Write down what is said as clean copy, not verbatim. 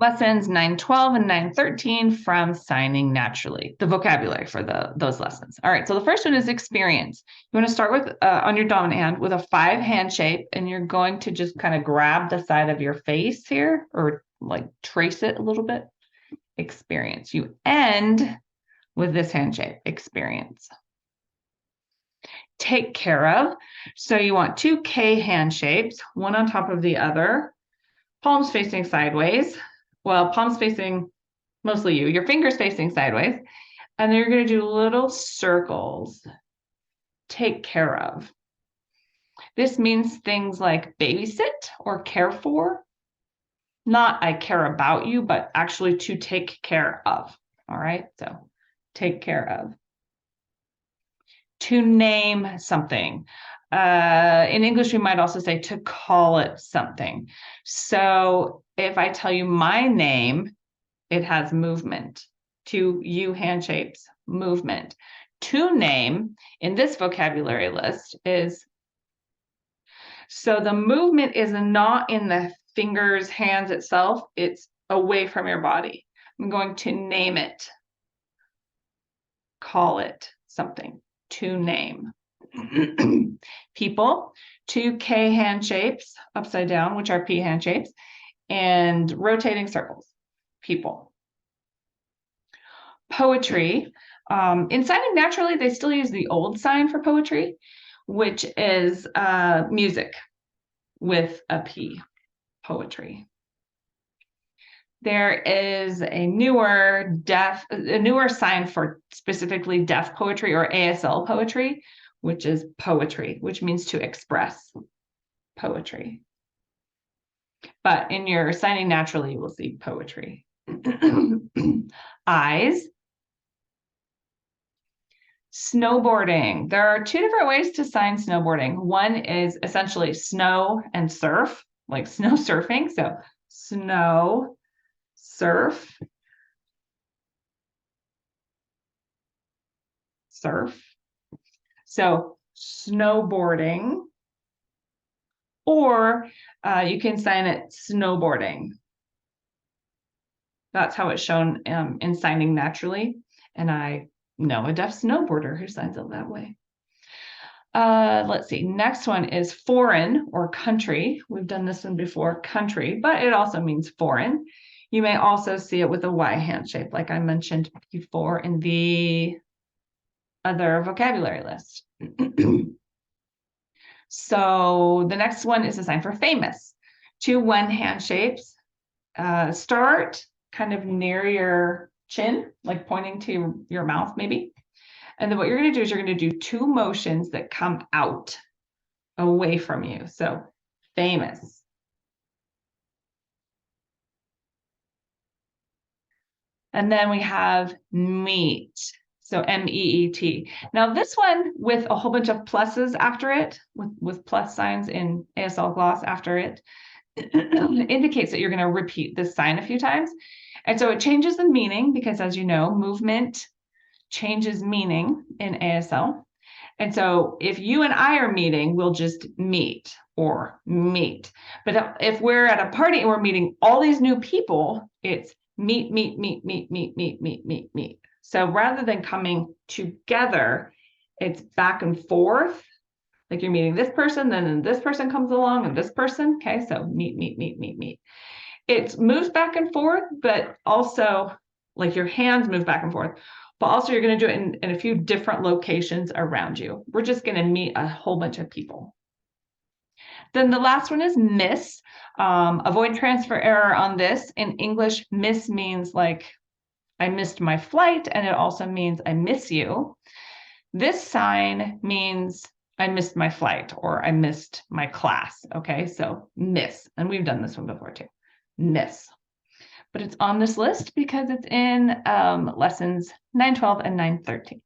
Lessons 912 and 913 from Signing Naturally, the vocabulary for those lessons. All right, so the first one is experience. You want to start with, on your dominant hand, with a 5 hand shape, and you're going to just kind of grab the side of your face here, or like trace it a little bit. Experience. You end with this hand shape, experience. Take care of. So you want 2 K hand shapes, one on top of the other, palms facing sideways. Well, palms facing mostly you, your fingers facing sideways. And then you're going to do little circles. Take care of. This means things like babysit or care for. Not I care about you, but actually to take care of. All right, so take care of. To name something. In English, we might also say to call it something. So if I tell you my name, it has movement. 2 U hand shapes, movement. To name in this vocabulary list is, so the movement is not in the fingers, hands itself, it's away from your body. I'm going to name it, call it something, to name. People, 2 K hand shapes, upside down, which are P hand shapes, and rotating circles, people. Poetry, in Signing Naturally, they still use the old sign for poetry, which is music with a P, poetry. There is a newer sign for specifically deaf poetry or ASL poetry, which is poetry, which means to express, poetry. But in your Signing Naturally, you will see poetry. Eyes. Snowboarding. There are 2 different ways to sign snowboarding. One is essentially snow and surf, like snow surfing. So snow, surf, surf. So snowboarding, or you can sign it snowboarding. That's how it's shown in Signing Naturally. And I know a deaf snowboarder who signs it that way. Let's see. Next one is foreign or country. We've done this one before, country, but it also means foreign. You may also see it with a Y hand shape, like I mentioned before in the other vocabulary list. So the next one is a sign for famous. 2 1 hand shapes. Start kind of near your chin, like pointing to your mouth maybe. And then what you're going to do is you're going to do 2 motions that come out away from you. So famous. And then we have meet. So M-E-E-T. Now this one with a whole bunch of pluses after it, with plus signs in ASL gloss after it, indicates that you're going to repeat this sign a few times. And so it changes the meaning because, as you know, movement changes meaning in ASL. And so if you and I are meeting, we'll just meet or meet. But if we're at a party and we're meeting all these new people, it's meet, meet, meet, meet, meet, meet, meet, meet, meet. So rather than coming together, it's back and forth. Like you're meeting this person, then this person comes along and this person. Okay, so meet, meet, meet, meet, meet. It moves back and forth, but also like your hands move back and forth. But also you're going to do it in a few different locations around you. We're just going to meet a whole bunch of people. Then the last one is miss. Avoid transfer error on this. In English, miss means like I missed my flight, and it also means I miss you. This sign means I missed my flight or I missed my class. Okay, so miss. And we've done this one before too. Miss. But it's on this list because it's in lessons 912 and 913.